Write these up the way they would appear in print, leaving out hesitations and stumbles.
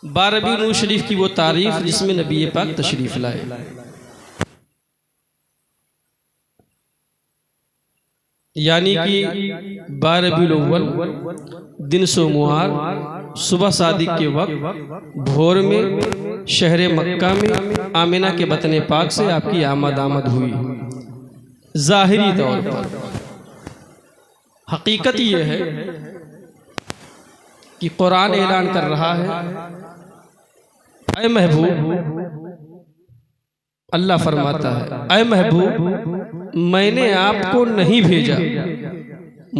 12 शरीफ की वो तारीख जिसमें नबी पाक तशरीफ लाए। यानी कि 12 रबीउल अव्वल दिन सोमवार सुबह सादिक के वक्त भोर में शहर मक्का में आमिना के बतन पाक से आपकी आमद हुई। ज़ाहिरी तौर पर हकीकत ये है कि कुरान ऐलान कर रहा है, ऐ महबूब, अल्लाह फरमाता है, ऐ महबूब मैंने आपको नहीं भेजा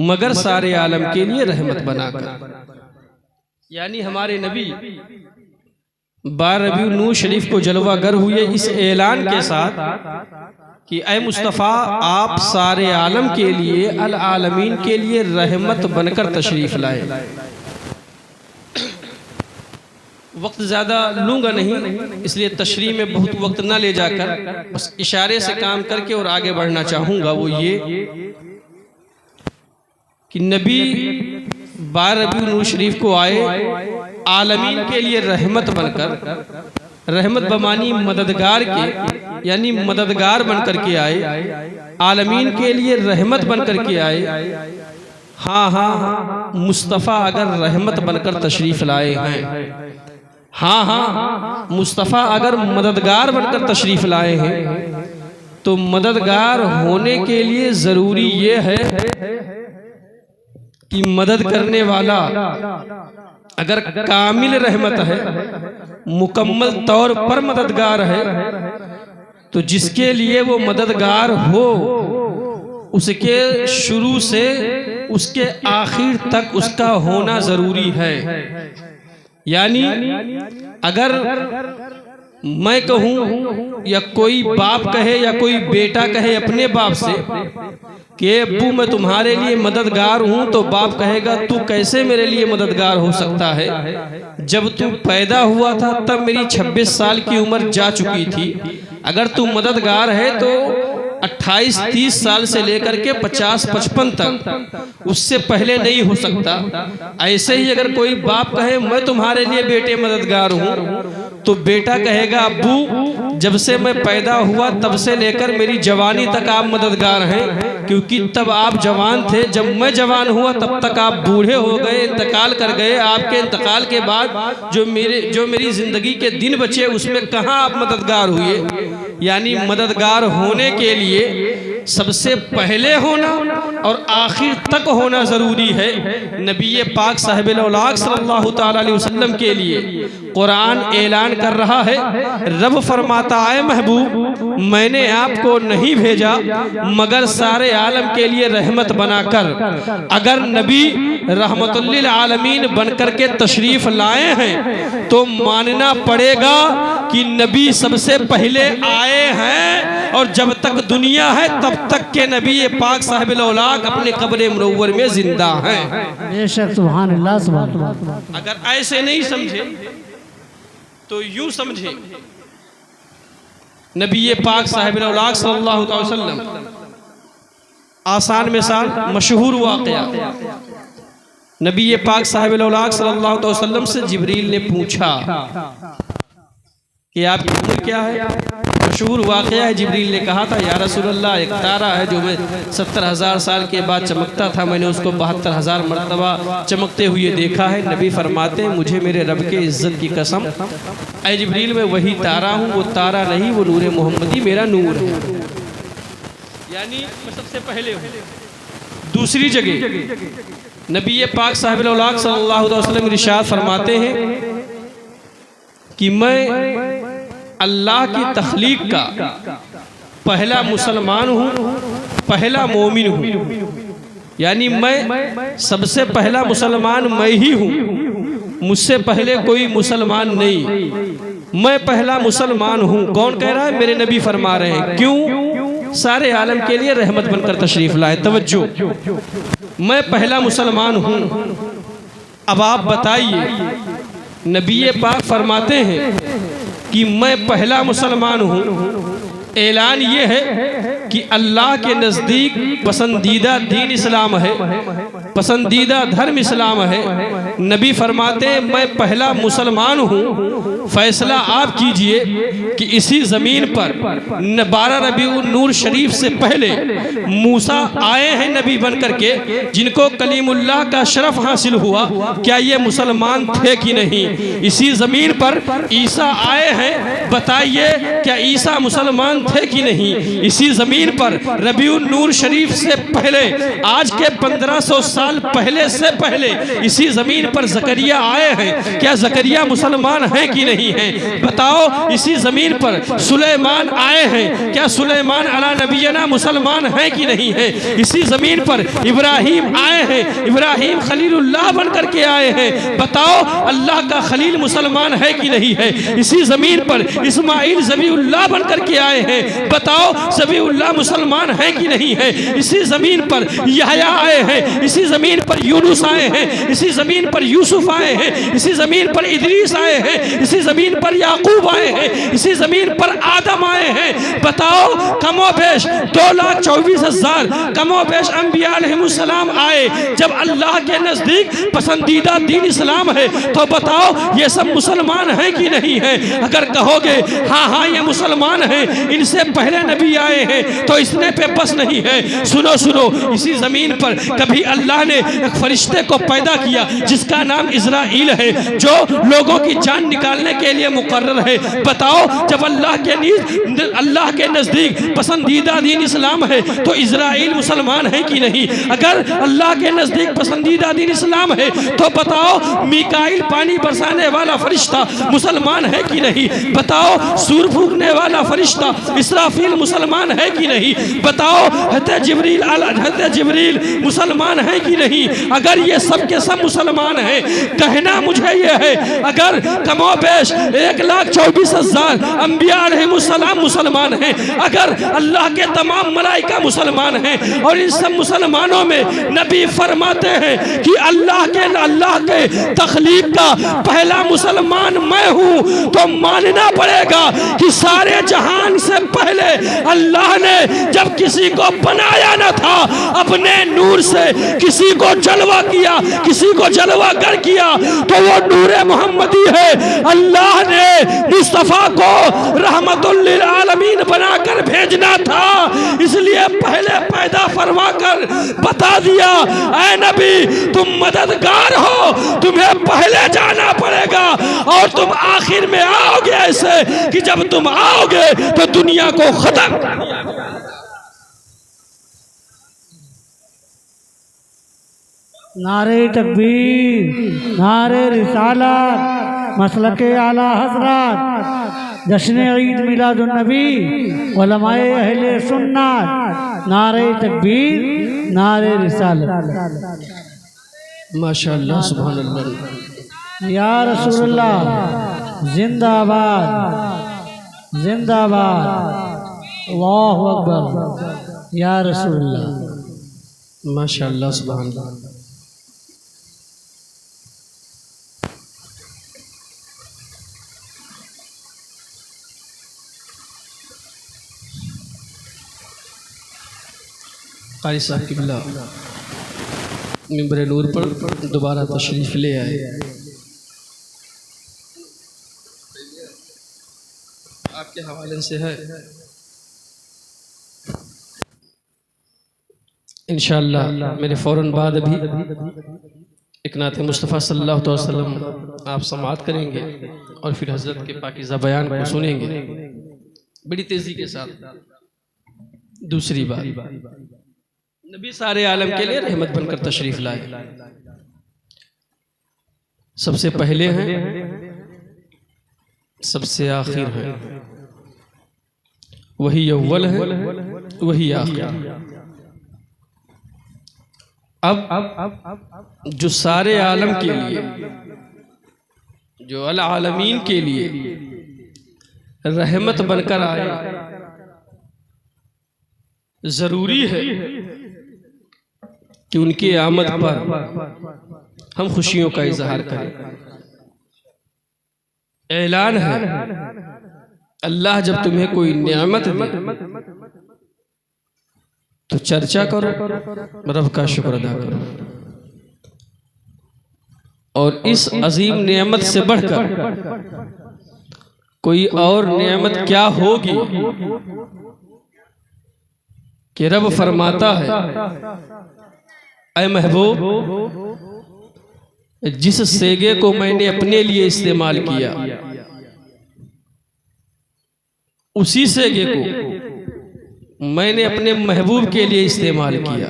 मगर सारे आलम के लिए रहमत बनाकर। यानी हमारे नबी 12 रबीउल शरीफ को जलवागर हुए इस ऐलान के साथ कि ऐ मुस्तफ़ा आप सारे आलम के लिए, अल आलमीन के लिए रहमत बनकर तशरीफ लाए। वक्त ज़्यादा लूँगा नहीं, इसलिए तशरीह में बहुत वक्त ना ले जाकर बस इशारे से काम करके और आगे बढ़ना चाहूँगा। वो ये कि नबी 12 रबीउल शरीफ को आए आलमीन के लिए रहमत बनकर, रहमत बमानी मददगार के, यानी मददगार बनकर के आए, आलमीन के लिए रहमत बनकर के आए। हाँ हाँ, मुस्तफ़ा अगर रहमत बनकर तशरीफ लाए हैं, हाँ हाँ, मुस्तफ़ा अगर मददगार बनकर तशरीफ लाए हैं, तो मददगार होने के लिए ज़रूरी ये है कि मदद करने वाला अगर कामिल रहमत है, मुकम्मल तौर पर मददगार है, तो जिसके लिए वो मददगार हो उसके शुरू से उसके आखिर तक उसका होना ज़रूरी है। यानी अगर मैं कहूँ या कोई बाप कहे या कोई बेटा कहे अपने बाप से कि अब्बू मैं तुम्हारे लिए मददगार हूँ, तो बाप कहेगा तू कैसे मेरे लिए मददगार हो सकता है, जब तू पैदा हुआ था तब मेरी 26 साल की उम्र जा चुकी थी। अगर तू मददगार है तो 28-30 साल से लेकर के 50-55 तक, उससे पहले नहीं हो सकता। ऐसे ही अगर कोई बाप कहे मैं तुम्हारे लिए बेटे मददगार हूँ, तो बेटा कहेगा अब्बू जब से मैं पैदा हुआ तब से लेकर मेरी जवानी तक आप मददगार हैं, क्योंकि तब आप जवान थे, जब मैं जवान हुआ तब तक आप बूढ़े हो गए, इंतकाल कर गए। आपके इंतकाल के बाद जो मेरी ज़िंदगी के दिन बचे उसमें कहाँ आप मददगार हुए। यानी मददगार होने के लिए सबसे पहले होना और आखिर तक होना ज़रूरी है। नबी पाक साहिबुल औलाद सल्लल्लाहु ताला अलैहि वसल्लम के लिए कुरान ऐलान कर रहा है, रब फरमाता है महबूब मैंने आपको नहीं भेजा मगर सारे आलम के लिए रहमत बनाकर। अगर नबी रहमतुल लिल आलमीन बनकर के तशरीफ लाए हैं तो मानना पड़ेगा कि नबी सबसे पहले आए हैं, और जब तक दुनिया है तब तक के नबी पाक साहिबुल औलाद अपने कब्र मुनव्वर में जिंदा हैं। बेशक सुभान अल्लाह सुभान अल्लाह। अगर ऐसे नहीं समझे तो यूं समझे, नबी पाक साहिबुल औलाद सल्लल्लाहु अलैहि वसल्लम आसान मिसाल मशहूर वाक़या, नबी पाक साहिबुल औलाद सल्लल्लाहु अलैहि वसल्लम से जिब्रील ने पूछा कि आपकी उम्र क्या है। मशहूर वाक़या है, जिब्रील ने कहा था या रसूल अल्लाह एक तारा है जो मैं 70,000 साल के बाद चमकता था, मैंने उसको 72,000 मरतबा चमकते हुए देखा है। नबी फरमाते हैं मुझे मेरे रब के इज़्ज़त की कसम ऐ जिब्रील मैं वही तारा हूँ, वो तारा नहीं, वो नूर मोहम्मदी मेरा नूर है। यानी मैं सबसे पहले हूँ। दूसरी जगह नबी पाक साहिबुल औलाद सल्लल्लाहु अलैहि वसल्लम इरशाद फरमाते हैं कि मैं अल्लाह की तख्लीक का पहला मुसलमान हूँ, पहला मोमिन हूँ। यानी मैं सबसे पहला मुसलमान मैं ही हूँ, मुझसे पहले कोई मुसलमान नहीं, मैं पहला मुसलमान हूँ। कौन कह रहा है? मेरे नबी फरमा रहे हैं। क्यों? सारे आलम के लिए रहमत बनकर तशरीफ लाए। तवज्जो, मैं पहला मुसलमान हूँ। अब आप बताइए, नबी पाक फरमाते हैं कि मैं पहला मुसलमान हूँ, ऐलान ये है कि अल्लाह के नज़दीक पसंदीदा दीन इस्लाम है, पसंदीदा धर्म इस्लाम है। नबी फरमाते हैं मैं पहला मुसलमान हूँ, फैसला आप कीजिए कि इसी ज़मीन पर 12 रबीउन नूर शरीफ से पहले मूसा आए हैं नबी बन करके, जिनको कलीमुल्लाह का शरफ हासिल हुआ, क्या ये मुसलमान थे कि नहीं? इसी ज़मीन पर ईसा आए हैं, बताइए क्या ईसा मुसलमान थे कि नहीं? इसी ज़मीन पर रबीउन नूर शरीफ से पहले, आज के 1500 साल पहले से पहले इसी ज़मीन पर ज़करिया आए हैं, क्या ज़करिया मुसलमान हैं कि नहीं हैं? बताओ। इसी ज़मीन पर सुलेमान आए हैं, क्या सुलेमान अला नबीना मुसलमान हैं कि नहीं है? इसी ज़मीन पर इब्राहीम आए हैं, इब्राहीम खलीलुल्लाह बन करके आए हैं, बताओ अल्लाह का खलील मुसलमान है कि नहीं है? इसी ज़मीन पर इस्माइल ज़बीउल्लाह बन करके आए हैं, बताओ ज़बीउल्लाह मुसलमान है कि नहीं है? इसी ज़मीन पर यहया आए हैं, इसी ज़मीन पर यूनुस आए हैं, इसी ज़मीन पर यूसुफ आए हैं, इसी ज़मीन पर इदरीस आए हैं, इसी ज़मीन पर याकूब आए हैं, इसी ज़मीन पर आदम आए हैं। बताओ कमोबेश 2,24,000 कमोबेश अंबिया अलैहिमुस्सलाम आए। जब अल्लाह के नज़दीक पसंदीदा दीन इस्लाम है तो बताओ ये सब मुसलमान हैं कि नहीं है? अगर कहोगे हाँ हाँ ये मुसलमान हैं, इनसे पहले नबी आए हैं, तो इसने पे बस नहीं है। सुनो सुनो, इसी ज़मीन पर कभी अल्लाह ने एक फरिश्ते को पैदा किया जिसका नाम इज़राइल है, जो लोगों की जान निकालने के लिए मुकर्रर है। बताओ जब अल्लाह के नज़दीक पसंदीदा दीन इस्लाम है तो इज़राइल मुसलमान है कि नहीं? अगर अल्लाह के नज़दीक पसंदीदा दीन इस्लाम है तो बताओ मीकाइल पानी बरसाने वाला फरिश्ता मुसलमान है कि नहीं? बताओ सूर फूंकने वाला फरिश्ता इसराफील मुसलमान है कि नहीं? बताओ हज़रत जिब्रील मुसलमान है कि नहीं? अगर ये सब के सब मुसलमान हैं, कहना मुझे ये है अगर कमोबेश 1,24,000 अंबिया अलैहिमुस्सलाम मुसलमान हैं, अगर अल्लाह के तमाम मलाइका मुसलमान हैं और इन सब मुसलमानों में नबी फरमाते हैं कि अल्लाह के तख्लीक का पहला मुसलमान मैं हूँ, तो मानना पड़ेगा कि सारे जहान से पहले अल्लाह ने जब किसी को बनाया न था, अपने नूर से किसी को जलवा किया, किसी को जलवागर किया, तो वो नूरे मोहम्मदी है। अल्लाह ने मुस्तफ़ा को रहमतुल लिल आलमीन बनाकर भेजना था, इसलिए पहले पैदा फरमा कर बता दिया ऐ नबी तुम मददगार हो, तुम्हें पहले जाना पड़ेगा और तुम आखिर में आओगे, ऐसे कि जब तुम आओगे तो दुनिया को खत्म कर दिया गया। नारे तकबीर, नारे रिसालत, मसलके आला हजरत, जश्न ईद मिलादुन नबी, उलमाए अहले सुन्नत, नारे तकबीर, नारे रिसालत। माशाअल्लाह सुभान अल्लाह। या रसूलुल्लाह जिंदाबाद, जिंदाबाद, अल्लाहु अकबर, या रसूलुल्लाह। माशाअल्लाह सुभान अल्लाह। कारी साहब की बिला मिंबर नूर पर दोबारा तशरीफ़ ले आए। आपके हवाले से है इंशाअल्लाह। मेरे फ़ौरन बाद अभी एक नात मुस्तफ़ा सल्लल्लाहु अलैहि वसल्लम आप समाअत करेंगे और फिर हज़रत के पाकीज़ा बयान को सुनेंगे बड़ी तेज़ी के साथ। दूसरी बात, नबी सारे आलम के लिए रहमत बनकर तशरीफ़ लाए। सबसे पहले हैं, सबसे आखिर है, वही अव्वल है, वही आखिर। अब जो सारे आलम के लिए, जो अल आलमीन के लिए रहमत बनकर आए, जरूरी है कि उनकी आमद पर हम खुशियों का इजहार करें। ऐलान है, अल्लाह जब तुम्हें कोई नेमत दे तो चर्चा करो, रब का शुक्र अदा करो। और इस अजीम नेमत से बढ़कर कोई और नेमत क्या होगी कि रब फरमाता है, ऐ महबूब, जिस सेगे को मैंने अपने लिए इस्तेमाल किया, उसी सेगे को मैंने अपने महबूब के लिए इस्तेमाल किया।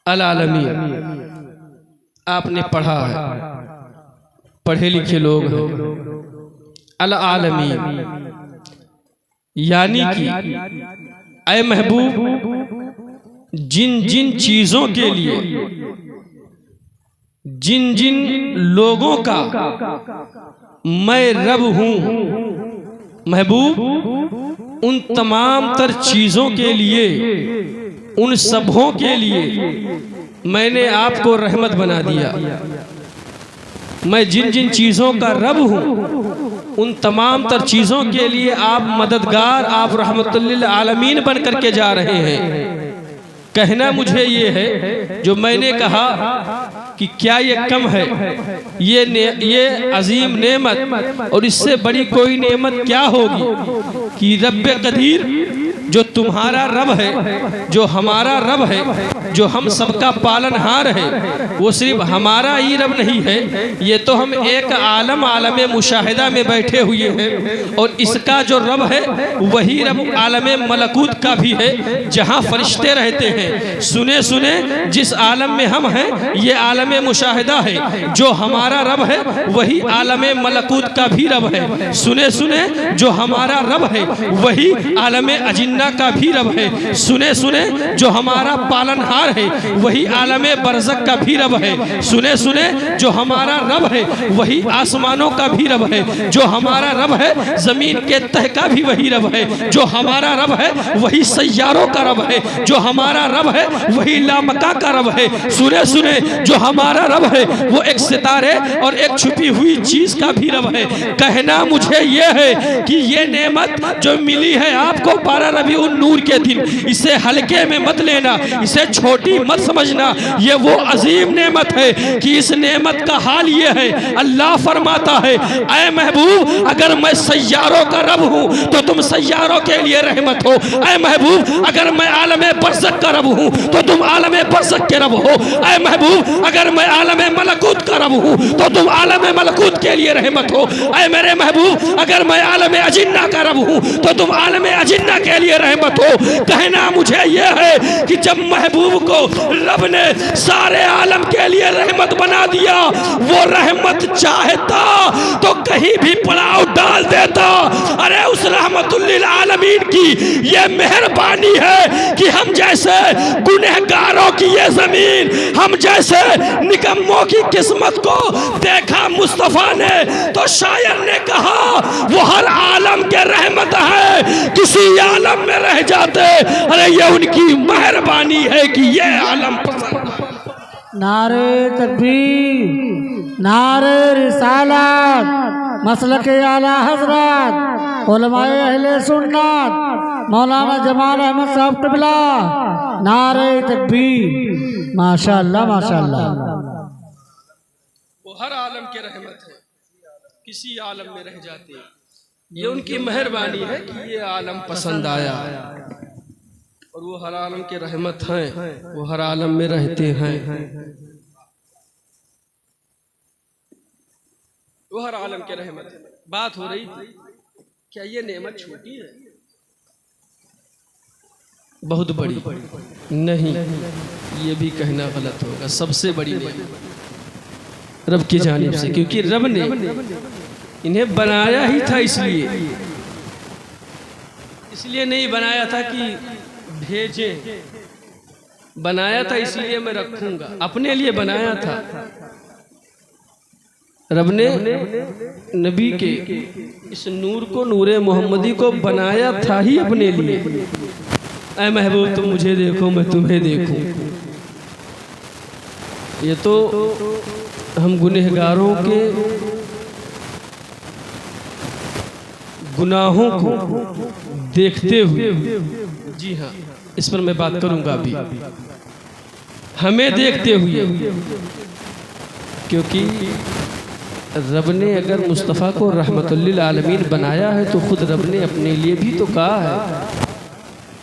अल आलमीन आपने पढ़ा है, पढ़े लिखे लोग हैं। अल आलमीन यानी कि ऐ महबूब, जिन जिन चीजों के लिए, जिन जिन लोगों का मैं रब हूं, महबूब उन तमाम तर चीजों के लिए, उन सबों के लिए मैंने आपको रहमत बना दिया। मैं जिन जिन चीजों का रब हूं, उन तमाम तर चीजों के लिए आप मददगार, आप रहमतुल्लिल आलमीन बन करके जा रहे हैं। कहना मुझे ये है, जो मैंने कहा कि क्या ये कम है, ये अजीम नेमत, और इससे बड़ी कोई नेमत क्या होगी कि रब्बे कदीर, जो तुम्हारा रब है, जो हमारा रब है, जो हम सबका पालनहार है, वो सिर्फ हमारा ही रब नहीं है, ये तो हम एक आलम मुशाहिदा में बैठे हुए हैं। और इसका जो रब है वही रब आलम मलकूत का भी है, जहाँ फरिश्ते रहते हैं। सुने सुने, जिस आलम में हम हैं ये आलम मुशाहिदा है, जो हमारा रब है वही आलम मलकूत का भी रब है। सुने सुने, जो हमारा रब है वही आलम अजिन्ना का भी रब है। सुने सुने, जो हमारा पालनहार है वही आलम बरज़क का भी रब है। सुने सुने, जो हमारा रब है वही आसमानों का भी रब है। जो हमारा रब है जमीन के तह का भी वही रब है। जो हमारा रब है वही सैयारों का रब है। जो हमारा रब है वही लामका का रब है। सुने सुने, जो हमारा रब है वो एक सितारे और एक छुपी हुई चीज का भी रब है। कहना मुझे ये है कि ये नेमत जो मिली है आपको 12 रबीउन नूर के दिन, इसे हल्के में मत लेना, इसे छोटी मत समझना। ये वो अजीम नेमत है कि इस नेमत का हाल ये है, अल्लाह फरमाता है, ऐ महबूब, अगर मैं सैयारों का रब हूँ तो तुम सैयारों के लिए रहमत हो। ऐ महबूब, अगर मैं आलम बरज़क का रब हूँ तो तुम आलम बरज़क के रब हो। ऐ महबूब, अगर मैं आलम मलकूत का रब हूँ तो तुम आलम मलकूत के लिए रहमत हो। ऐ मेरे महबूब, अगर मैं आलम अजिन्ना का रब हूँ तो तुम आलम अजिन्ना के लिए रहमत हो। कहना मुझे यह है कि जब महबूब को रब ने सारे आलम के लिए रहमत बना दिया, वो रहमत चाहता तो कहीं भी पड़ाव डाल देता। अरे उस रहमतुल्लिल आलमीन की ये मेहरबानी है कि हम जैसे गुनहगारों की ये जमीन, हम जैसे निकम्मों की किस्मत को देखा मुस्तफा ने, तो शायर ने कहा वो हर आलम के रहमत है, किसी आलम में रह जाते। अरे ये उनकी मेहरबानी है कि ये आलम पसंद। नारे तकबीर, नारे रिसालत, मसलक आला हजरत, उलमाए अहले सुन्नत, मौलाना जमाल अहमद साहब क़िबला, नारे तकबीर। माशाअल्लाह माशाअल्लाह। वो हर आलम के रहमत है, किसी आलम में रह जाते। ये उनकी मेहरबानी है कि ये आलम पसंद आया। और वो हर आलम के रहमत हैं, वो हर आलम में रहते हैं। वो हर आलम के रहमत है। बात हो रही थी, क्या ये नेमत छोटी है? बहुत बड़ी नहीं, ये भी कहना गलत होगा। सबसे बड़ी नेमत रब की जानिब से, क्योंकि रब ने इन्हें बनाया ही था। इसलिए नहीं बनाया था कि भेजे, बनाया था इसलिए मैं रखूंगा। अपने लिए बनाया था। रब ने नबी के इस नूर को, नूरे मोहम्मदी को बनाया था ही अपने लिए। ऐ महबूब, तुम मुझे देखो, मैं तुम्हें देखूं। ये तो हम गुनहगारों के गुनाहों को देखते हुए, जी हाँ इस पर मैं बात करूंगा अभी, हमें देखते हुए, क्योंकि रब ने अगर मुस्तफ़ा को रहमतुल्लिल आलमीन बनाया है तो खुद रब ने अपने लिए भी तो कहा है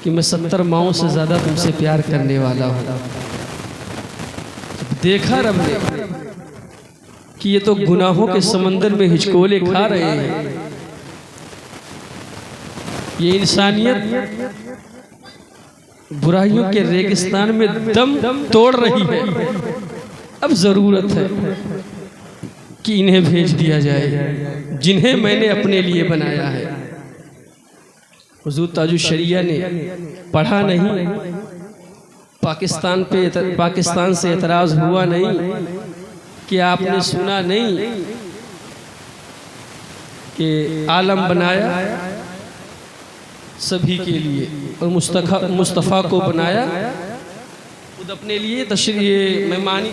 कि मैं 70 माओं से ज़्यादा तुमसे प्यार करने वाला हूँ। देखा रब ने कि ये तो गुनाहों के समंदर में हिचकोले खा रहे हैं, ये इंसानियत बुराइयों के रेगिस्तान में दम तोड़ रही है। अब ज़रूरत है कि इन्हें भेज दिया जाए जिन्हें मैंने अपने लिए बनाया है। हुजूर ताजुश्शरिया ने पढ़ा नहीं, पाकिस्तान से एतराज़ हुआ नहीं, कि आपने सुना नहीं कि आलम बनाया सभी के लिए और मुस्तफ़ा को बनाया खुद अपने लिए। तशरीह मेहमानी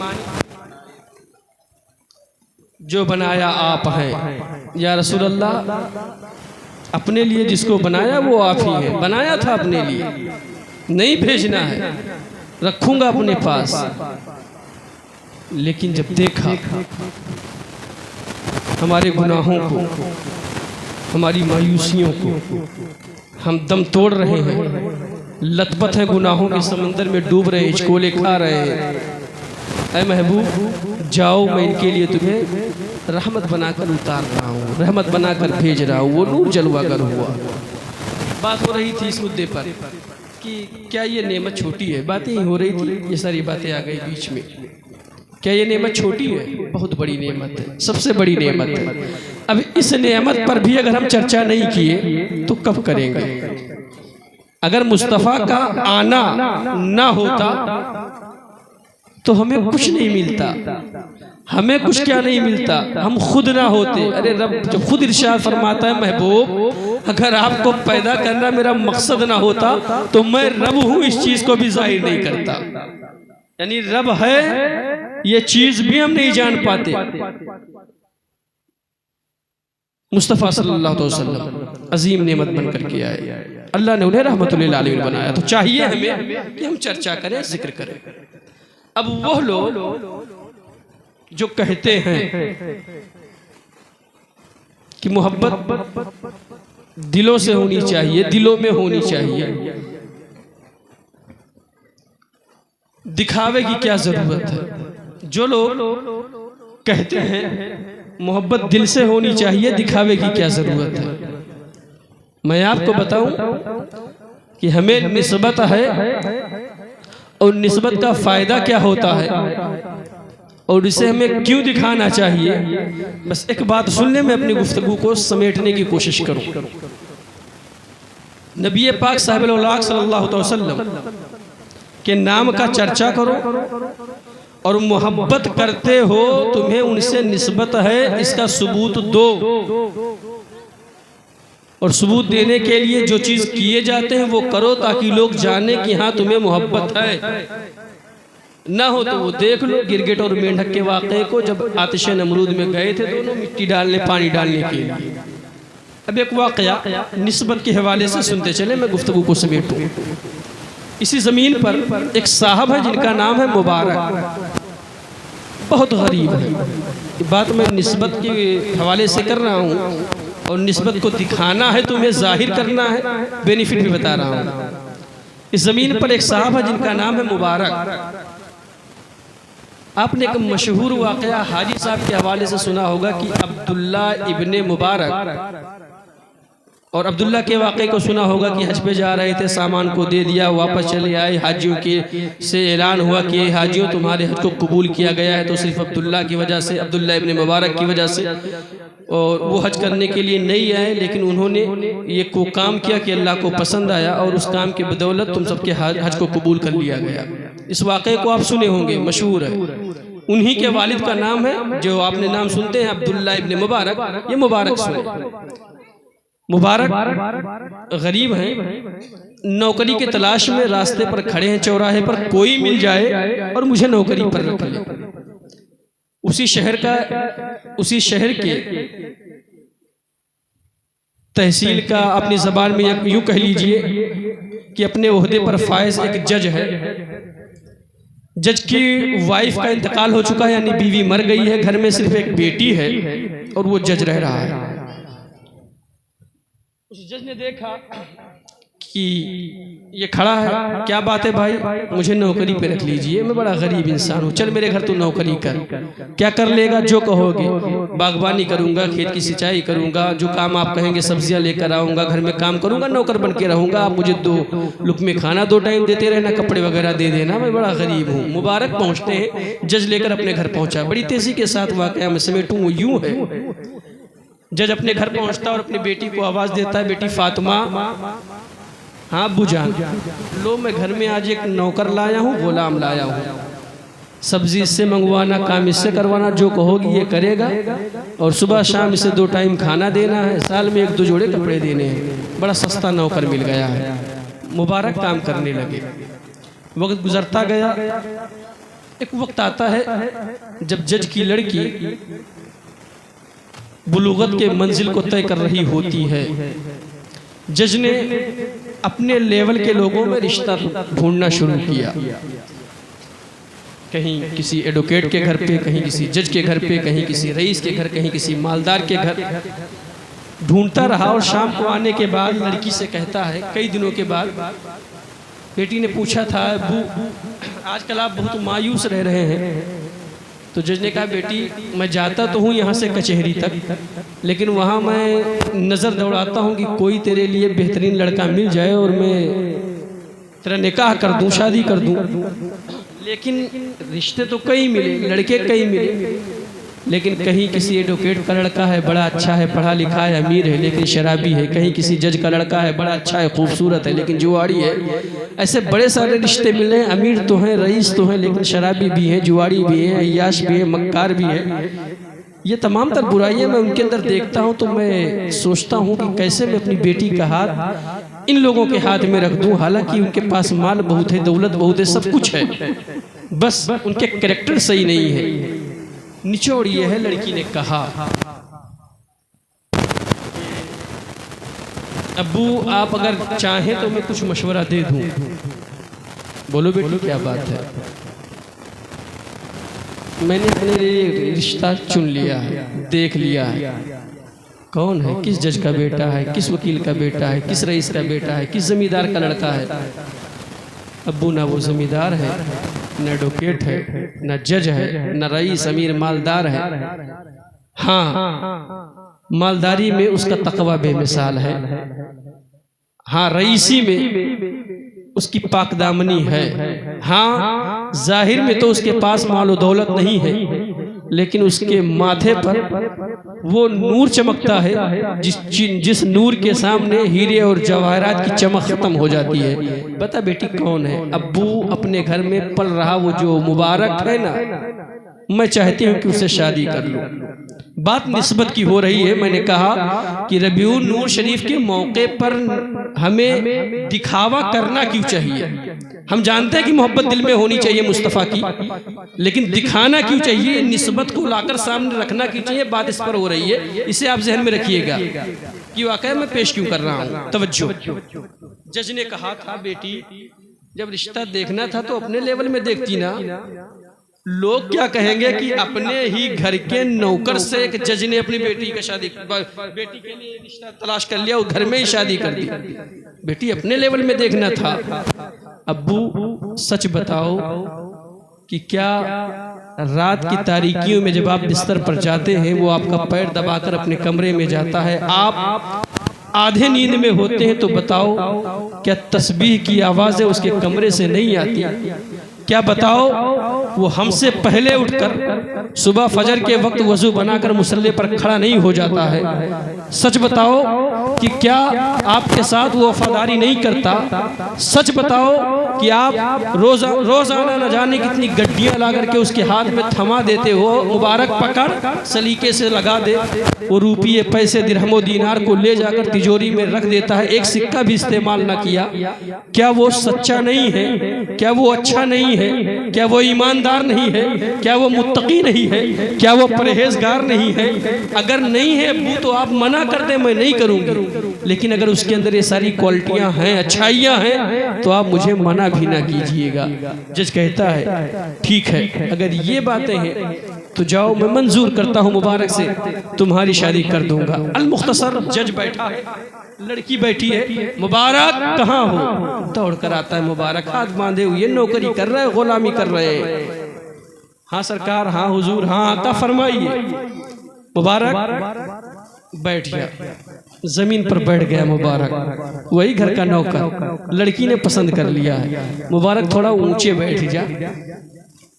जो बनाया आप हैं या रसूल अल्लाह, अपने लिए जिसको बनाया वो आप ही है। बनाया था अपने लिए, नहीं भेजना है, रखूंगा अपने पास। लेकिन जब देखा हमारे गुनाहों को, हमारी मायूसियों को, हम दम तोड़ रहे हैं, लतपत हैं गुनाहों के समंदर में डूब रहे, हिचकोले खा रहे हैं, ऐ महबूब जाओ, मैं इनके लिए तुम्हें रहमत बनाकर उतार रहा हूँ, रहमत बनाकर भेज रहा हूँ। वो नूर जलवागर हुआ। बात हो रही थी इस मुद्दे पर कि क्या ये नेमत छोटी है, बातें ही हो रही थी, ये सारी बातें आ गई बीच में। क्या ये नेमत छोटी है? बहुत बड़ी नेमत है, सबसे बड़ी नेमत है। अब इस नेमत पर भी अगर हम चर्चा नहीं किए तो कब करेंगे? अगर मुस्तफ़ा का आना ना होता तो हमें कुछ नहीं मिलता। हमें कुछ क्या नहीं मिलता, हम खुद ना होते। अरे रब जो खुद इरशाद फरमाता है, महबूब अगर आपको पैदा करना मेरा मकसद ना होता तो मैं रब हूँ इस चीज को भी जाहिर नहीं करता। यानी रब है ये चीज भी हम नहीं जान पाते। मुस्तफ़ा सल्लल्लाहु अलैहि वसल्लम अजीम नेमत बनकर के आए, अल्लाह ने उन्हें रहमतुल्लिल आलमीन बनाया। तो चाहिए हमें कि हम चर्चा करें, जिक्र करें। अब वो लोग जो कहते हैं कि मोहब्बत दिलों से होनी चाहिए, दिलों में होनी चाहिए, दिखावे की क्या जरूरत है। जो लोग कहते हैं मोहब्बत दिल से होनी चाहिए, दिखावे की क्या जरूरत है। मैं आपको बताऊं कि हमें निस्बत है और निस्बत का फायदा क्या होता है और इसे हमें क्यों दिखाना चाहिए। बस एक बात सुनने में अपनी गुफ्तगू को समेटने की कोशिश करूं। नबी पाक साहिब-उल-औलाद सल्लल्लाहु अलैहि वसल्लम के नाम का चर्चा करो और मोहब्बत करते हो, तुम्हें उनसे निस्बत है, इसका सबूत दो। और सबूत देने के लिए जो चीज़ किए जाते हैं वो करो, ताकि लोग जाने कि हाँ तुम्हें मोहब्बत है। ना हो तो वो देख लो गिरगिट और मेंढक के वाक़े को, जब आतिश नमरूद में गए थे दोनों मिट्टी डालने, पानी डालने के लिए। अब एक वाक़या निस्बत के हवाले से सुनते चले, मैं गुफ्तगू को समेटूं। इसी ज़मीन पर एक साहब है जिनका नाम है मुबारक, बहुत गरीब है। ये बात मैं निस्बत के हवाले से कर रहा हूँ और निस्बत को दिखाना है, तुम्हें जाहिर करना है, बेनिफिट भी बता रहा हूँ। इस ज़मीन पर एक साहब है जिनका नाम है मुबारक। आपने एक मशहूर वाक़या हाजी साहब के हवाले से सुना होगा कि अब्दुल्ला इब्ने मुबारक, और अब्दुल्ला के वाक़े को सुना होगा कि हज पे जा रहे थे, सामान को दे दिया, वापस चले आए। हाजियों के से ऐलान हुआ कि हाजियों तुम्हारे हज को कबूल किया गया है। तो सिर्फ अब्दुल्ला की वजह से, अब्दुल्ला इब्ने मुबारक की वजह से, और वो हज करने के लिए नहीं आए, लेकिन उन्होंने ये को काम किया कि अल्लाह को पसंद आया और उस काम की बदौलत तुम सबके हज को कबूल कर लिया गया। इस वाक़े को आप सुने होंगे, मशहूर है। उन्हीं के वालिद का नाम है, जो आपने नाम सुनते हैं अब्दुल्ला इब्ने मुबारक, ये मुबारक सुने। मुबारक गरीब हैं, नौकरी के तलाश में रास्ते पर खड़े हैं, चौराहे पर कोई मिल जाए और मुझे नौकरी पर रख ले। उसी शहर के तहसील का अपनी ज़बान में यूँ कह लीजिए कि अपने ओहदे पर फायज एक जज है। जज की वाइफ का इंतकाल हो चुका है, यानी बीवी मर गई है, घर में सिर्फ एक बेटी है और वो जज रह रहा है। उस जज ने देखा कि ये खड़ा है, क्या बात है भाई, मुझे नौकरी पे रख लीजिए, मैं बड़ा गरीब इंसान हूँ, चल मेरे घर तू नौकरी कर। क्या कर लेगा? जो कहोगे, बागवानी करूँगा, खेत की सिंचाई करूँगा, जो काम आप कहेंगे सब्जियाँ लेकर आऊँगा, घर में काम करूँगा, नौकर बन के रहूँगा, आप मुझे 2 लुक़मे खाना 2 टाइम देते रहना, कपड़े वगैरह दे देना, मैं बड़ा गरीब हूँ। मुबारक पहुँचते हैं, जज लेकर अपने घर पहुँचा। बड़ी तेज़ी के साथ वाक़या में समेटूँ वो यूँ है। जज अपने घर पहुँचता और अपनी बेटी को आवाज़ देता है, बेटी फातिमा, हाँ अब्बू जान, लो मैं घर में आज एक नौकर लाया हूँ, गुलाम लाया हूँ, सब्जी इससे मंगवाना, काम इससे करवाना, जो कहोगी ये करेगा, और सुबह शाम इसे 2 टाइम खाना देना है, साल में 1-2 जोड़े कपड़े देने हैं। बड़ा सस्ता नौकर मिल गया है। मुबारक काम करने लगे। वक्त गुजरता गया। एक वक्त आता है जब जज की लड़की बुलूगत के मंजिल को तय कर रही होती है। जज ने अपने लेवल के लोगों में रिश्ता ढूंढना शुरू किया। कहीं किसी एडवोकेट के घर पे, कहीं किसी जज के घर पे, कहीं किसी रईस के घर, कहीं किसी मालदार के घर ढूंढता रहा। और शाम को आने के बाद लड़की से कहता है, कई दिनों के बाद, बेटी ने पूछा था, अब्बू आजकल आप बहुत मायूस रह रहे हैं। तो जज ने कहा, बेटी मैं जाता तो हूँ यहाँ से कचहरी तक, लेकिन वहाँ मैं नज़र दौड़ाता हूँ कि कोई तेरे लिए बेहतरीन लड़का मिल जाए और मैं तेरा निकाह कर दूँ, शादी कर दूँ। लेकिन रिश्ते तो कई मिले, लड़के कई मिले, लेकिन कहीं किसी एडवोकेट का लड़का है, बड़ा अच्छा है, पढ़ा लिखा है, अमीर है, लेकिन शराबी है। कहीं किसी जज का लड़का है, बड़ा अच्छा है, खूबसूरत है, लेकिन जुआड़ी है। ऐसे बड़े सारे रिश्ते मिले हैं। अमीर तो हैं, रईस तो हैं, लेकिन शराबी भी है, जुआड़ी भी है, अय्याश भी है, मक्कार भी है। ये तमाम तर बुराइयाँ मैं उनके अंदर देखता हूँ तो मैं सोचता हूँ कि कैसे मैं अपनी बेटी का हाथ इन लोगों के हाथ में रख दूँ। हालांकि उनके पास माल बहुत है, दौलत बहुत है, सब कुछ है, बस उनके कैरेक्टर सही नहीं है। निचोड़ ये है, लड़की ने कहा, अब्बू आप अगर चाहें तो मैं कुछ मशवरा दे दूं। बोलो बेटी क्या बात है? मैंने अपने लिए रिश्ता चुन लिया है, देख लिया है। कौन है? किस जज का बेटा है, किस वकील का बेटा है, किस रईस का बेटा है, किस जमींदार का लड़का है? अब्बू ना वो जमींदार है, न एडवोकेट है, न जज है, न रईस अमीर मालदार है। हाँ, मालदारी में उसका तकवा बेमिसाल है। हाँ, रईसी में उसकी पाकदामनी है। हाँ, जाहिर में तो उसके पास माल दौलत नहीं है, लेकिन उसके माथे पर वो नूर चमकता है जिस नूर के सामने हीरे और जवाहरात की चमक खत्म हो जाती है। बता बेटी कौन है? अब्बू अपने घर में पल रहा वो जो मुबारक है ना, मैं चाहती हूँ कि उससे शादी कर लूँ। बात निस्बत की हो रही है। मैंने कहा कि रबीउन नूर शरीफ के मौके पर हमें दिखावा करना क्यों चाहिए? हम जानते हैं कि मोहब्बत दिल में होनी चाहिए मुस्तफ़ा की, लेकिन दिखाना क्यों चाहिए? निस्बत को लाकर सामने रखना क्यों चाहिए? बात इस पर हो रही है, इसे आप जहन में रखिएगा कि वाकई मैं पेश क्यों कर रहा हूँ। तवज्जो। जज ने कहा था, बेटी जब रिश्ता देखना था तो अपने लेवल में देखती ना। लोग क्या कहेंगे कि अपने ही घर के नौकर से एक जज ने अपनी बेटी के लिए रिश्ता तलाश कर लिया और घर में ही शादी कर दी। बेटी अपने लेवल में देखना था। अब्बू सच बताओ कि क्या रात की तारीकियों में जब आप बिस्तर पर जाते हैं, वो आपका पैर दबाकर अपने कमरे में जाता है, आप आधे नींद में होते हैं, तो बताओ क्या तस्बीह की आवाज़ें उसके कमरे से नहीं आती? क्या बताओ वो हमसे पहले उठकर सुबह फजर के वक्त वजू बनाकर मुसल्ले पर खड़ा नहीं हो जाता है? सच बताओ कि क्या आपके साथ वो वफादारी नहीं करता? सच बताओ कि आप रोजाना न जाने कितनी गड्डियां ला करके उसके हाथ में थमा देते हो, मुबारक पकड़ सलीके से लगा दे, वो रुपये पैसे दिरहमो दीनार को ले जाकर तिजोरी में रख देता है, एक सिक्का भी इस्तेमाल ना किया। क्या वो सच्चा नहीं है? क्या वो अच्छा नहीं है? है? क्या वो ईमानदार नहीं है? क्या वो मुत्तकी नहीं है? क्या वो परहेजगार नहीं है? अगर नहीं है अबू तो आप मना कर दें, मैं नहीं करूँगी। लेकिन अगर उसके अंदर ये सारी क्वालिटियाँ हैं, अच्छाइयाँ हैं, तो आप मुझे मना भी ना कीजिएगा। जज कहता है ठीक है, अगर ये बातें हैं तो जाओ, मैं मंजूर करता हूँ, मुबारक से तुम्हारी शादी कर दूंगा। अल मुख्तसर जज बैठा है, लड़की बैठी है, मुबारक कहाँ हो? दौड़ कर आता है मुबारक, हाथ बांधे हुए, नौकरी कर रहे, गुलामी कर रहे। हाँ सरकार, हाँ हुजूर, हाँ आका फरमाइए। मुबारक बैठ गया, जमीन पर बैठ गया मुबारक, वही घर का नौकर। लड़की ने पसंद कर लिया है, मुबारक थोड़ा ऊंचे बैठ जा।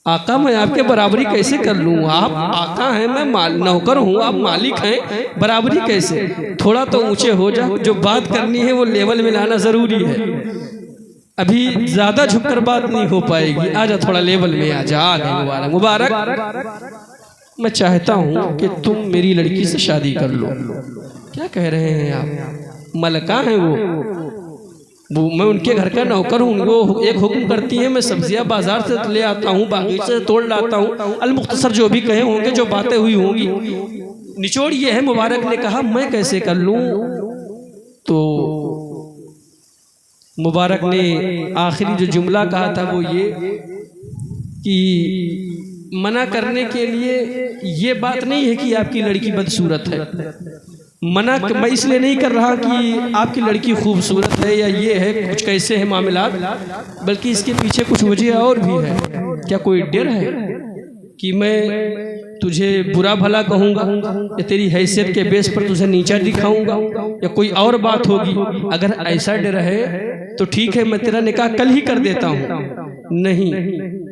आका मैं आपके बराबरी कैसे कर लूँ? आप आका हैं, मैं नौकर हूँ, आप मालिक हैं, बराबरी कैसे? थोड़ा तो ऊंचे हो जा, जो बात करनी है वो लेवल में लाना ज़रूरी है। अभी ज़्यादा झुककर बात नहीं हो पाएगी, आजा थोड़ा लेवल में आ जा। आ गए मुबारक। मुबारक मैं चाहता हूँ कि तुम मेरी लड़की से शादी कर लो। क्या कह रहे हैं आप? मलका हैं वो मैं उनके घर का नौकर हूँ, वो एक हुक्म करती है, मैं सब्जियां बाजार से ले आता हूँ, बागीचे से तोड़ लाता हूँ। अल मुख्तसर जो भी कहे होंगे, जो बातें हुई होंगी, निचोड़ ये है। मुबारक ने कहा मैं कैसे कर लूँ? तो मुबारक ने आखिरी जो जुमला कहा था वो ये कि मना करने के लिए ये बात नहीं है कि आपकी लड़की बदसूरत है। मना मैं इसलिए नहीं कर रहा कि आपकी लड़की खूबसूरत है या ये है कुछ कैसे है मामलात, बल्कि इसके पीछे कुछ वजह और भी है। क्या कोई डर है कि मैं तुझे बुरा भला कहूँगा या तेरी हैसियत के बेस पर तुझे नीचा दिखाऊंगा या कोई और बात होगी? अगर ऐसा डर है तो ठीक है, मैं तेरा निकाह कल ही कर देता हूँ। नहीं,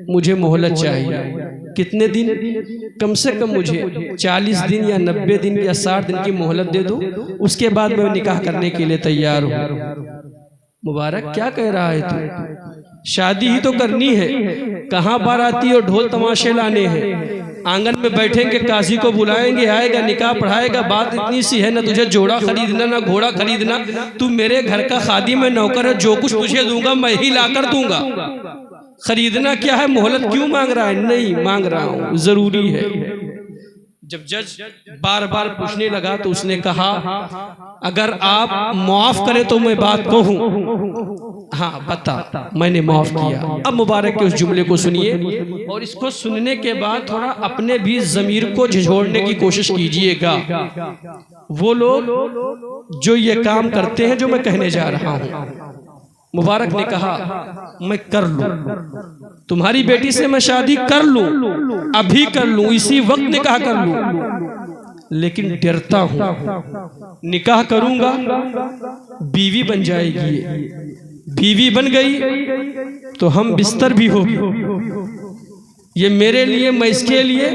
मुझे मोहलत चाहिए। कितने दिन? कम से कम मुझे 40 दिन या 90 दिन या 60 दिन की मोहलत दे दो, उसके बाद मैं निकाह करने के लिए तैयार हूँ। मुबारक क्या कह रहा है तू? शादी ही तो करनी है, कहाँ बाराती और ढोल तमाशे लाने हैं? आंगन में बैठेंगे, काजी को बुलाएंगे, आएगा, निकाह पढ़ाएगा। बात इतनी सी है, ना तुझे जोड़ा खरीदना ना घोड़ा खरीदना। तू मेरे घर का खादिम नौकर है, जो कुछ तुझे दूंगा मैं ही ला कर दूंगा। खरीदना क्या है? मोहलत क्यों मांग रहा है? नहीं मांग रहा हूं, जरूरी है। जब जज बार बार पूछने लगा तो उसने कहा अगर आप माफ करें तो मैं बात कहूं। हाँ बता, मैंने माफ किया। अब मुबारक के उस जुमले को सुनिए और इसको सुनने के बाद थोड़ा अपने भी ज़मीर को झिझोड़ने की कोशिश कीजिएगा। वो लोग जो ये काम करते हैं जो मैं कहने जा रहा हूं। मुबारक ने कहा मैं कर लूं, तुम्हारी बेटी से मैं शादी कर लूं, अभी कर लूं, इसी वक्त निकाह कर लूं, लेकिन डरता हूं निकाह करूंगा बीवी बन जाएगी। बीवी बन गई तो हम बिस्तर भी होगी, ये मेरे लिए मैं इसके लिए,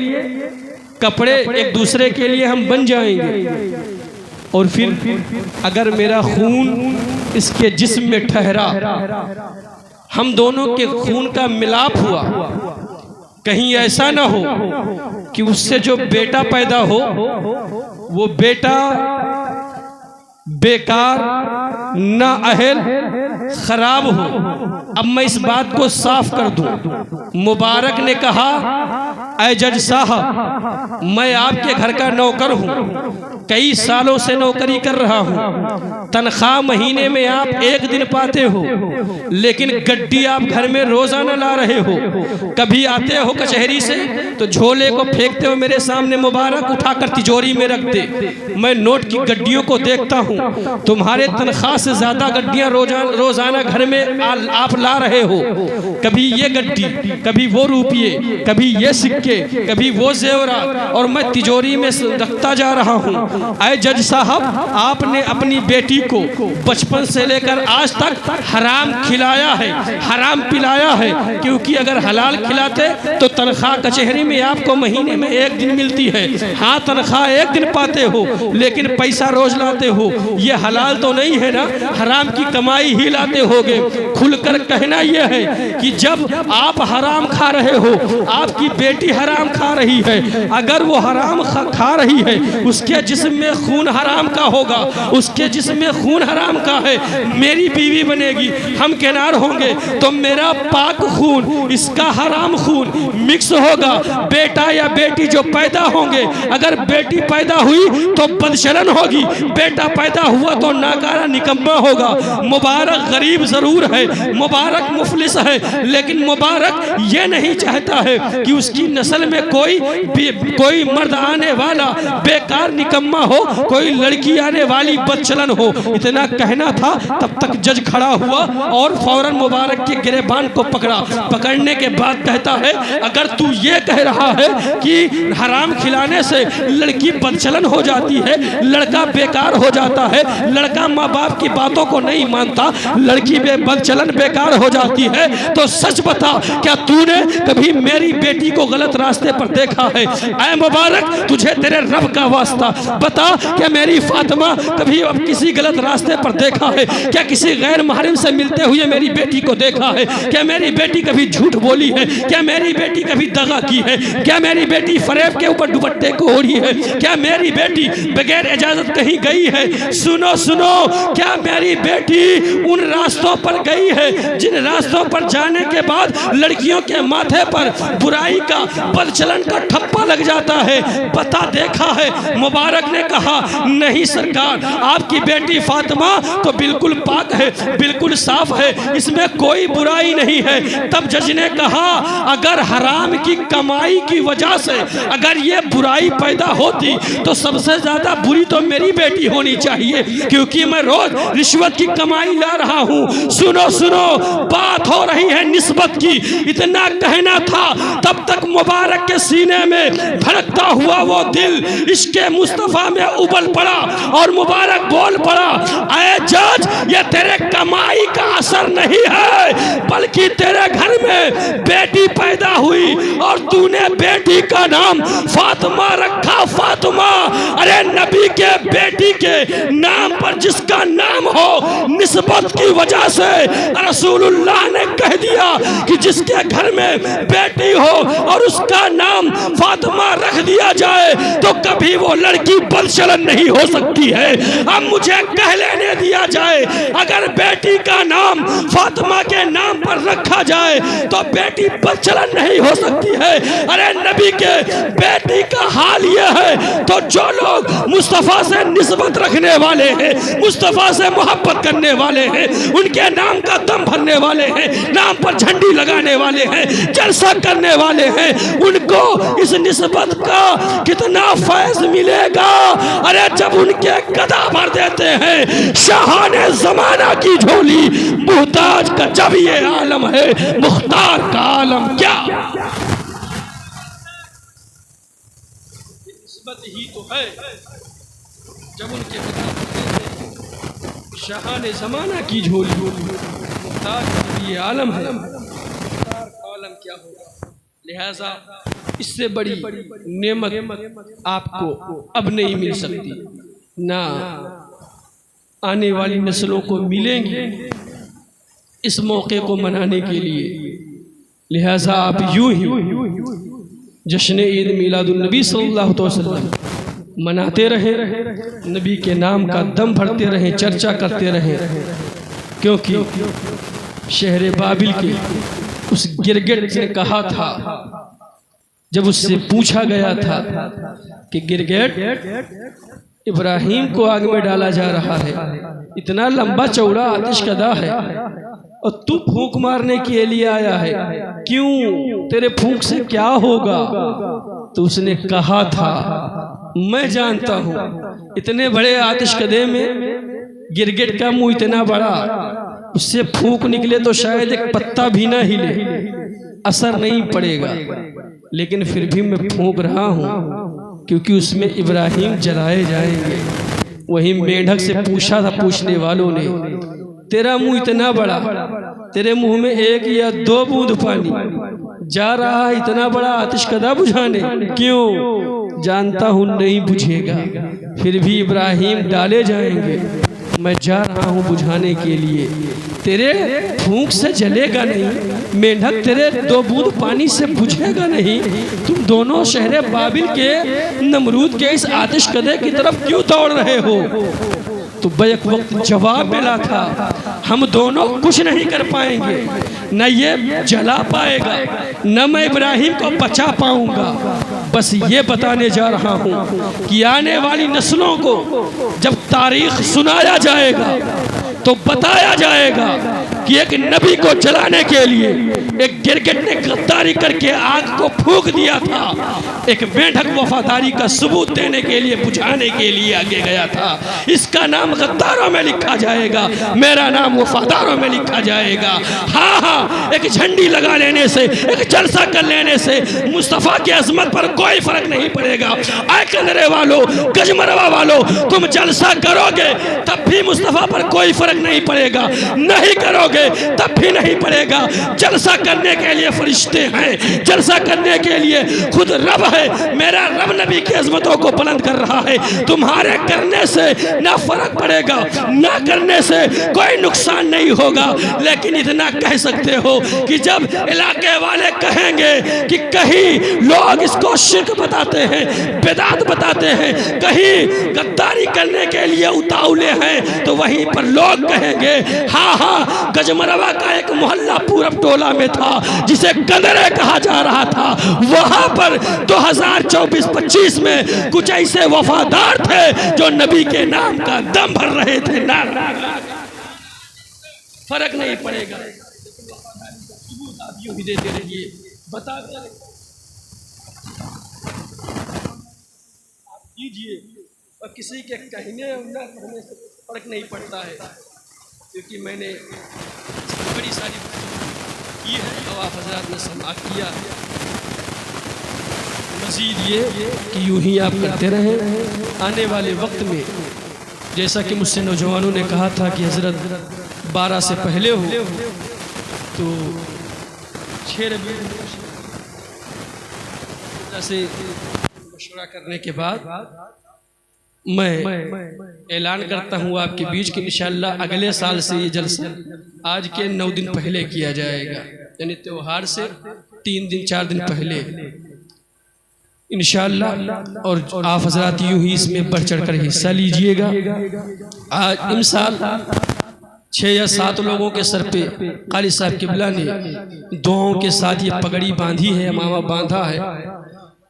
कपड़े एक दूसरे के लिए हम बन जाएंगे। और फिर अगर मेरा खून इसके जिस्म में ठहरा, हम दोनों के खून का मिलाप हुआ, कहीं ऐसा ना हो कि उससे जो बेटा पैदा हो वो बेटा बेकार, नाअहल, खराब हो। अब मैं इस बात को साफ कर दूं। मुबारक ने कहा ऐ जज साहब, मैं आपके घर का नौकर हूं, कई सालों से नौकरी कर रहा हूं, तनख्वाह महीने में आप 1 दिन पाते हो, लेकिन गड्डी आप घर में रोजाना ला रहे हो। कभी आते हो कचहरी से तो झोले को फेंकते हो मेरे सामने, मुबारक उठाकर तिजोरी में रख दे। मैं नोट की गड्डियों को देखता हूं, तुम्हारे तनख्वाह से ज्यादा गड्डियां रोजाना घर में आप ला रहे हो। कभी ये गड्डी, कभी वो रुपये, कभी ये सिक्के, कभी वो जेवरात, और मैं तिजोरी में रखता जा रहा हूँ। ऐ जज साहब, आपने अपनी बेटी को बचपन से लेकर आज तक हराम खिलाया है, हराम पिलाया है, क्योंकि अगर हलाल खिलाते तो तनख्वाह कचहरी में आपको महीने में 1 दिन मिलती है। हाँ तनख्वाह 1 दिन पाते हो, लेकिन पैसा रोज लाते हो, ये हलाल तो नहीं है ना, हराम की कमाई ही लाते जाते होगे। खुलकर कहना यह है कि जब आप हराम खा रहे हो, आपकी बेटी हराम खा रही है, अगर वो हराम खा रही है, उसके जिस्म में खून हराम का होगा, उसके जिस्म में खून हराम का है, मेरी बीवी बनेगी, हम किनार होंगे, तो मेरा पाक खून इसका हराम खून मिक्स होगा। बेटा या बेटी जो पैदा होंगे, अगर बेटी पैदा हुई तो बदचलन होगी, बेटा पैदा हुआ तो नाकारा निकम्मा होगा। मुबारक गरीब जरूर है, मुबारक मुफलिस है, लेकिन मुबारक ये नहीं चाहता है कि उसकी नस्ल में कोई मर्द आने वाला बेकार निकम्मा हो, कोई लड़की आने वाली बदचलन हो। इतना कहना था, तब तक जज खड़ा हुआ और फौरन मुबारक के गिरेबान को पकड़ा। पकड़ने के बाद कहता है, अगर तू ये कह रहा है कि हराम खिलाने से लड़की बदचलन हो जाती है, लड़का बेकार हो जाता है, लड़का माँ बाप की बातों को नहीं मानता, लड़की बदचलन बेकार हो जाती है, तो सच बता, क्या तूने कभी मेरी बेटी को गलत रास्ते पर देखा है? ऐ मुबारक, तुझे तेरे रब का वास्ता बता, क्या मेरी फातिमा कभी अब किसी गलत रास्ते पर देखा है? क्या किसी गैर महरम से मिलते हुए मेरी बेटी को देखा है? क्या मेरी बेटी कभी झूठ बोली है? क्या मेरी बेटी कभी दगा की है? क्या मेरी बेटी फरेब के ऊपर दुपट्टे को ओढ़ी है? क्या मेरी बेटी बगैर इजाजत कहीं गई है? सुनो सुनो, क्या मेरी बेटी उन रास्तों पर गई है जिन रास्तों पर जाने के बाद लड़कियों के माथे पर बुराई का, बदचलन का ठप्पा लग जाता है? पता देखा है? मुबारक ने कहा, नहीं सरकार, आपकी बेटी फातिमा तो बिल्कुल पाक है, बिल्कुल साफ है, इसमें कोई बुराई नहीं है। तब जज ने कहा, अगर हराम की कमाई की वजह से अगर ये बुराई पैदा होती तो सबसे ज्यादा बुरी तो मेरी बेटी होनी चाहिए, क्योंकि मैं रोज रिश्वत की कमाई ला रहा हूँ। सुनो सुनो, बात हो रही है निस्बत की। इतना कहना था, तब तक मुबारक के सीने में धड़कता हुआ वो दिल इश्क़े मुस्तफ़ा में उबल पड़ा और मुबारक बोल पड़ा, ऐ जज, ये तेरे कमाई का असर नहीं है, बल्कि तेरे घर में बेटी पैदा हुई और तूने बेटी का नाम फातिमा रखा। फातिमा, अरे नबी के बेटी के नाम पर जिसका नाम हो, निस्बत की वजह से रसूलुल्लाह ने कह दिया कि जिसके घर में बेटी हो और उसका नाम फातिमा रख दिया जाए तो कभी वो लड़की बदचलन नहीं हो सकती है। अब मुझे कह लेने दिया जाए, अगर बेटी का नाम फातिमा के नाम पर रखा जाए तो बेटी बदचलन नहीं हो सकती है। अरे नबी के बेटी का हाल यह है, तो जो लोग मुस्तफ़ा से निस्बत रखने वाले हैं, मुस्तफ़ा से मोहब्बत करने वाले हैं, उनके नाम का दम भरने वाले हैं, नाम पर झंडी लगाने वाले हैं, जलसा करने वाले हैं, उनको इस निस्बत का कितना फैज मिलेगा। अरे जब उनके गदा भर देते हैं शाहाने ज़माना की झोली, मुहताज का जब ये आलम है, मुख्तार का आलम क्या। निस्बत ही तो है, जब उनके गदा भर देते हैं शाहाने ज़माना की झोली, मुख्तार का जब ये आलम है, मुख्तार का आलम क्या होगा। लिहाजा इससे बड़ी नेमत आपको अब नहीं मिल सकती, ना आने वाली नस्लों को मिलेंगी इस मौके को मनाने के लिए। लिहाजा आप यूं ही जश्न ईद मिलादुन्नबी सल्लल्लाहु अलैहि वसल्लम मनाते रहें, नबी के नाम का दम भरते रहें, चर्चा करते रहें, क्योंकि शहर बाबिल के उस गिरगिट ने कहा था, जब उससे पूछा गया था कि गिरगिट, इब्राहिम को आग में डाला जा रहा है, इतना लंबा चौड़ा आतिशकदा है और तू फूंक मारने के लिए आया है, क्यों, तेरे फूंक से क्या होगा? तो उसने कहा था, मैं जानता हूँ इतने बड़े आतिशकदे में गिरगिट का मुंह इतना बड़ा, उससे फूंक निकले तो शायद एक पत्ता भी ना हिले, असर नहीं पड़ेगा, लेकिन फिर भी मैं फूंक रहा हूँ क्योंकि उसमें इब्राहिम जलाए जाएंगे। वही मेंढक से पूछा था पूछने वालों ने, तेरा मुंह इतना बड़ा, तेरे मुंह में एक या दो बूंद पानी जा रहा है इतना बड़ा आतिशकदा बुझाने, क्यों? जानता हूँ नहीं बुझेगा, फिर भी इब्राहिम डाले जाएंगे। मैं जा रहा हूँ बुझाने के लिए। तेरे फूंक से जलेगा नहीं, मेंढक तेरे 2 बूंद पानी से बुझेगा नहीं। तुम दोनों शहर बाबिल के नमरूद के इस आतिश कदे की तरफ क्यों दौड़ रहे हो? तो बैक वक्त जवाब मिला था, हम दोनों कुछ नहीं कर पाएंगे, न ये जला पाएगा, न मैं इब्राहिम को बचा पाऊंगा। बस ये बताने जा रहा हूँ कि आने वाली नस्लों को जब तारीख सुनाया जाएगा तो बताया जाएगा कि एक नबी को जलाने के लिए एक गिरगिट ने गद्दारी करके आग को फूंक दिया था, एक मेंढक वफादारी का सबूत देने के लिए बुझाने के लिए आगे गया था। इसका नाम गद्दारों में लिखा जाएगा, मेरा नाम वफादारों में लिखा जाएगा। हाँ हाँ, एक झंडी लगा लेने से, एक जलसा कर लेने से मुस्तफ़ा की अजमत पर कोई फर्क नहीं पड़ेगा। आए कंदरे वालों, गजमरवा वालों, तुम जलसा करोगे तब भी मुस्तफ़ा पर कोई फर्क नहीं पड़ेगा, नहीं करोगे तब भी नहीं पड़ेगा। जलसा करने के लिए फरिश्ते हैं, जलसा करने के लिए खुद रब है। मेरा रब नबी की अजमतों को बुलंद कर रहा है। तुम्हारे करने से ना फर्क पड़ेगा, ना करने से कोई नुकसान नहीं होगा। लेकिन इतना कह सकते हो कि जब इलाके वाले कहेंगे कि कहीं लोग इसको शिर्क बताते हैं, बिदात बताते हैं, कहीं गद्दारी करने के लिए उतावले हैं, तो वहीं पर लोग कहेंगे हाँ हाँ, गजमरवा का एक मोहल्ला पूरब टोला में था जिसे कंदरे कहा जा रहा था, वहां पर 2024-25 में कुछ ऐसे वफादार थे जो नबी के नाम का दम भर रहे थे। ना फर्क नहीं पड़ेगा, आप यूं ही देते रहिए, बताते रहिए, आप कीजिए, और किसी के कहने और न कहने से फर्क नहीं पड़ता है, क्योंकि मैंने बड़ी सारी की है, नवाब हजरात ने समाअत किया। मज़ीद ये कि यूं ही आप करते रहें। आने वाले वक्त में जैसा कि मुझसे नौजवानों ने कहा था कि हजरत 12 से पहले हो, तो 6 रबी से मशवरा करने के बाद मैं ऐलान करता हूँ आपके बीच कि इंशाअल्लाह अगले साल से ये जलसा आज के 9 दिन पहले किया जाएगा, यानी त्योहार से 3 दिन 4 दिन पहले इंशाअल्लाह। और आप हजरात यूँ ही इसमें बढ़ चढ़ कर हिस्सा लीजिएगा। आज इस साल 6 या 7 लोगों के सर पे क़ारी साहब क़िबला ने दुआओं के साथ ये पगड़ी बांधी है, मामा बांधा है।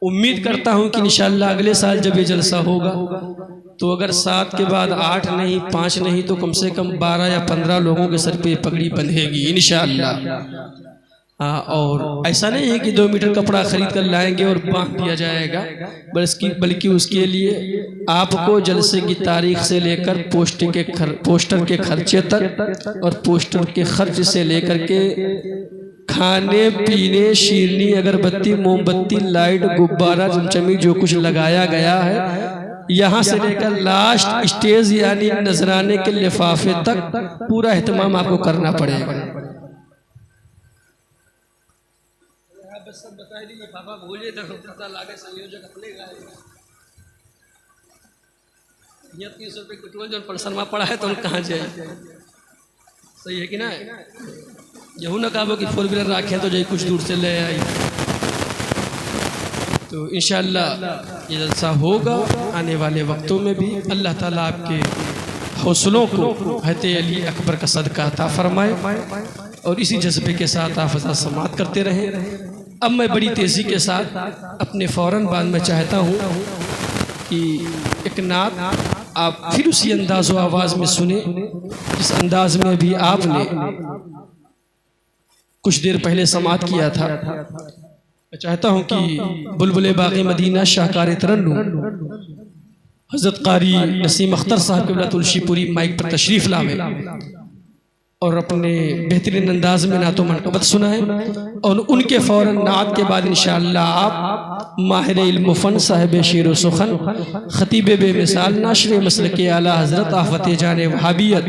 उम्मीद करता हूँ कि इंशाअल्लाह अगले साल जब ये जलसा होगा तो अगर 7 के बाद 8 नहीं, 5 नहीं, तो कम से कम 12 या 15 लोगों के सर पे पगड़ी बंधेगी इंशाअल्लाह। हाँ, और ऐसा नहीं है कि 2 मीटर कपड़ा खरीद कर लाएंगे और बांध दिया जाएगा, बल्कि उसके लिए आपको जलसे की तारीख से लेकर पोस्टर के खर्चे तक और पोस्टर के खर्च से लेकर के खाने पीने, शीरनी, अगरबत्ती, मोमबत्ती, लाइट, गुब्बारा, चमचमी जो कुछ लगाया गया है, यहाँ से लेकर लास्ट स्टेज यानी नजराने के लिफाफे तक पूरा एहतमाम आपको करना पड़ेगा। सब बता दीजिए, पापा बोलिए तो पता लगे संयोजक अपने यहाँ 300 रुपये पेट्रोल जो परसनमा पड़ा है तो हम कहाँ जाए? सही है कि ना? यहू ना कहो कि 4 व्हीलर रखें तो जाए कुछ दूर से ले आई। तो इंशाअल्लाह ये जलसा होगा आने वाले वक्तों में भी। अल्लाह ताला आपके हौसलों को हज़रत अली अकबर का सदका अता फरमाए और इसी जज्बे के साथ आप हज़रत समाअत करते रहें। अब मैं बड़ी तेज़ी के साथ अपने फ़ौरन बाद में चाहता हूँ कि एक नात आप फिर उसी अंदाज़ व आवाज़ में सुने जिस अंदाज़ में भी आपने कुछ देर पहले समाअत किया था। मैं चाहता हूँ कि बुलबुल बाग़े मदीना शाहकार तरन्नुम हज़रत क़ारी नसीम अख्तर साहब क़िबला तुलसीपुरी माइक पर तशरीफ़ लावे और अपने बेहतरीन अंदाज में नातो मनक़बत सुनाएं और उनके फ़ौरन नात के बाद इंशाअल्लाह आप माहिर इल्म फ़न साहिब शेर व सुखन ख़तीब बेमिसाल नाशिर मसलक आला हज़रत आफ़त जाने वहाबियत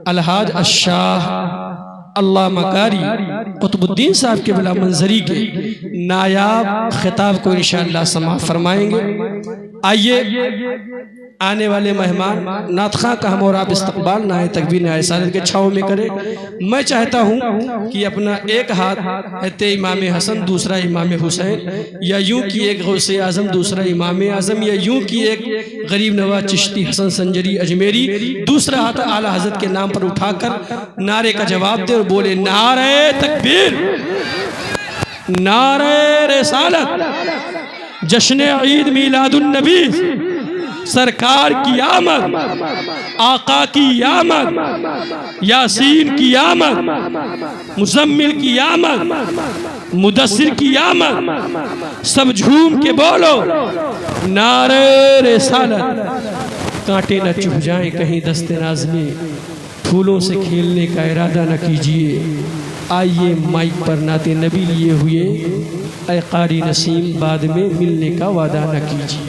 अलहाज अशाह अल्लामा क़ारी क़ुतबुद्दीन साहब के बिला मंजरी के नायाब खिताब को इंशाअल्लाह समाअत फरमाएंगे। आइए आने वाले मेहमान नातखा का हम और आप इस्तकबाल नाए तकबीर नाए सादत के छाव में करें। मैं चाहता हूँ कि अपना एक हाथ है इमाम हसन, दूसरा इमाम हुसैन, या यूं कि एक गौसे आज़म, दूसरा इमाम आज़म, या यूं कि एक गरीब नवाज चिश्ती हसन संजरी अजमेरी, दूसरा हाथ आला हज़रत के नाम पर उठाकर नारे का जवाब दे और बोले नारे तकबीर, नारे रिसालत, जश्न ईद मिलादुन नबी, सरकार की आमद, आका की आमद, यासीन की आमद, मुज़म्मिल की आमद, मुदस्सिर की आमद, सब झूम के बोलो नारे रिसालत। कांटे न चुभ जाएं कहीं दस्ते नाज़ में, फूलों से खेलने का इरादा न कीजिए। आइए माइक पर नाते नबी लिए हुए ऐ कारी नसीम, बाद में मिलने का वादा न कीजिए।